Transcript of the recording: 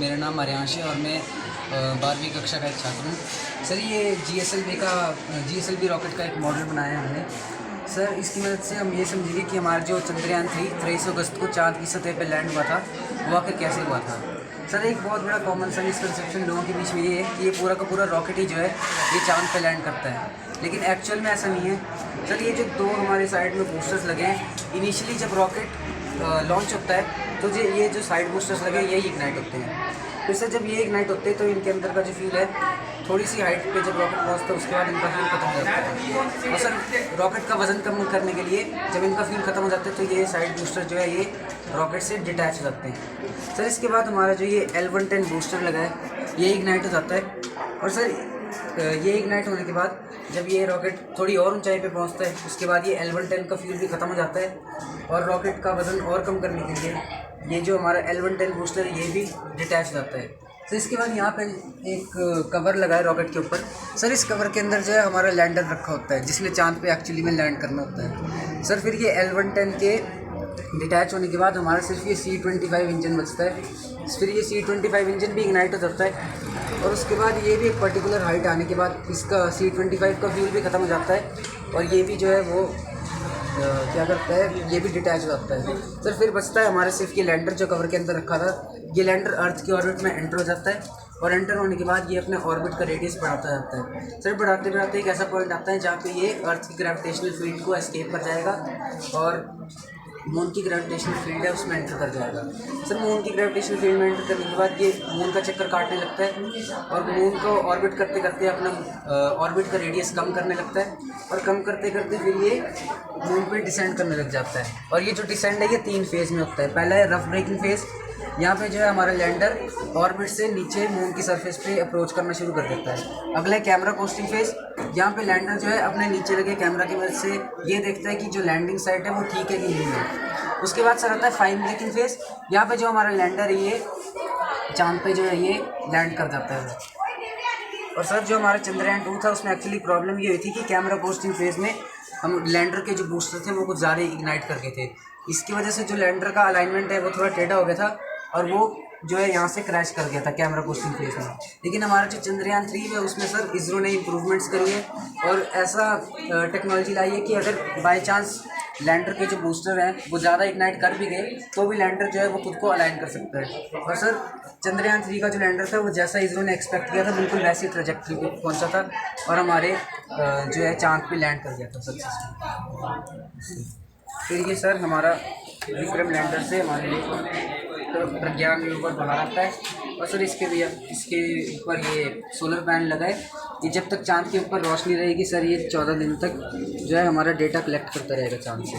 मेरा नाम आर्यांश है और मैं 12वीं कक्षा का एक छात्र हूँ। सर ये GSLV रॉकेट का एक मॉडल बनाया है हमने। सर इसकी मदद से हम ये समझेंगे कि हमारा जो चंद्रयान 23 अगस्त को चाँद की सतह पर लैंड हुआ था वो आखिर कैसे हुआ था। सर एक बहुत बड़ा कॉमन सा मिसकंसेप्शन लोगों के बीच में ये है कि ये पूरा का पूरा रॉकेट ही जो है ये चाँद पर लैंड करता है, लेकिन एक्चुअल में ऐसा नहीं है। सर ये जो दो हमारे साइड में बूस्टर्स लगे हैं, इनिशियली जब रॉकेट लॉन्च होता है तो ये जो साइड बूस्टर्स लगे यही इग्नाइट होते हैं। फिर से जब ये इग्नाइट होते हैं तो इनके अंदर का जो फ्यूल है थोड़ी सी हाइट पे जब रॉकेट पहुंचता है उसके बाद इनका फ्यूल खत्म हो जाता है। और सर रॉकेट का वजन कम करने के लिए जब इनका फ्यूल खत्म हो जाता है तो ये साइड बूस्टर जो है ये रॉकेट से डिटैच हो जाते हैं। सर इसके बाद हमारा जो ये L110 बूस्टर लगा है ये इग्नाइट हो जाता है। और सर ये इग्नाइट होने के बाद जब ये रॉकेट थोड़ी और ऊंचाई पे पहुंचता है उसके बाद ये L110 का फ्यूल भी ख़त्म हो जाता है और रॉकेट का वज़न और कम करने के लिए ये जो हमारा L110 बूस्टर है ये भी डिटैच हो जाता है। तो इसके बाद यहाँ पे एक कवर लगा है रॉकेट के ऊपर। सर इस कवर के अंदर जो है हमारा लैंडर रखा होता है जिसने चाँद पे एक्चुअली में लैंड करना होता है। सर फिर ये L110 के डिटैच होने के बाद हमारा सिर्फ ये C25 इंजन बचता है। फिर ये C25 इंजन भी इग्नाइट हो जाता है और उसके बाद ये भी एक पर्टिकुलर हाइट आने के बाद इसका C25 का फ्यूल भी ख़त्म हो जाता है और ये भी जो है वो क्या करता है, ये भी डिटैच हो जाता है। सर फिर बचता है हमारे सिर्फ ये लैंडर जो कवर के अंदर रखा था। ये लैंडर अर्थ की ऑर्बिट में एंटर हो जाता है और एंटर होने के बाद ये अपने ऑर्बिट का रेडियस बढ़ाता जाता है। सर बढ़ाते बढ़ाते एक ऐसा पॉइंट आता है जहाँ पे ये अर्थ की ग्रेविटेशनल फील्ड को एस्केप कर जाएगा और मून की ग्रेविटेशनल फील्ड है उसमें एंटर कर जाएगा। सर मून की ग्रेविटेशनल फील्ड में एंटर करने के बाद ये मून का चक्कर काटने लगता है और मून को ऑर्बिट करते करते अपना ऑर्बिट का रेडियस कम करने लगता है और कम करते करते फिर ये मून पे डिसेंड करने लग जाता है। और ये जो डिसेंड है ये 3 फेज़ में होता है। पहला है रफ ब्रेकिंग फेज़, यहाँ पे जो है हमारा लैंडर ऑर्बिट से नीचे मून की सरफेस पे अप्रोच करना शुरू कर देता है। अगला है कैमरा कोस्टिंग फेज़, यहाँ पे लैंडर जो है अपने नीचे लगे कैमरा की मदद से ये देखता है कि जो लैंडिंग साइट है वो ठीक है कि नहीं है। उसके बाद सर आता है फाइन ब्रेकिंग फेज़, यहाँ पे जो हमारा लैंडर है ये चाँद पे जो है ये लैंड कर जाता है। और सर जो हमारा चंद्रयान 2 था उसमें एक्चुअली प्रॉब्लम ये हुई थी कि कैमरा कोस्टिंग फेज़ में हम लैंडर के जो बूस्टर थे वो कुछ ज़्यादा इग्नाइट कर गए थे। इसकी वजह से जो लैंडर का अलाइनमेंट है वो थोड़ा टेढ़ा हो गया था और वो जो है यहाँ से क्रैश कर गया था कैमरा कोस्टिंग फेज़ में। लेकिन हमारा जो चंद्रयान 3 है उसमें सर इसरो ने इम्प्रूवमेंट्स करी है और ऐसा टेक्नोलॉजी लाई है कि अगर बाई चांस लैंडर के जो बूस्टर हैं वो ज़्यादा इग्नाइट कर भी गए तो भी लैंडर जो है वो खुद को अलाइन कर सकता है। और सर चंद्रयान 3 का जो लैंडर था वो जैसा इसरो ने एक्सपेक्ट किया था बिल्कुल वैसी ट्रेजेक्टरी पे पहुंचा था और हमारे जो है चाँद पे लैंड कर गया था सक्सेसफुल। फिर ये सर हमारा विक्रम लैंडर से हमारे लिए प्रज्ञान रोवर बाहर आता है और सर इसके ऊपर ये सोलर पैनल लगा है। ये जब तक चाँद के ऊपर रोशनी रहेगी सर ये 14 दिन तक जो है हमारा डेटा कलेक्ट करता रहेगा चाँद से।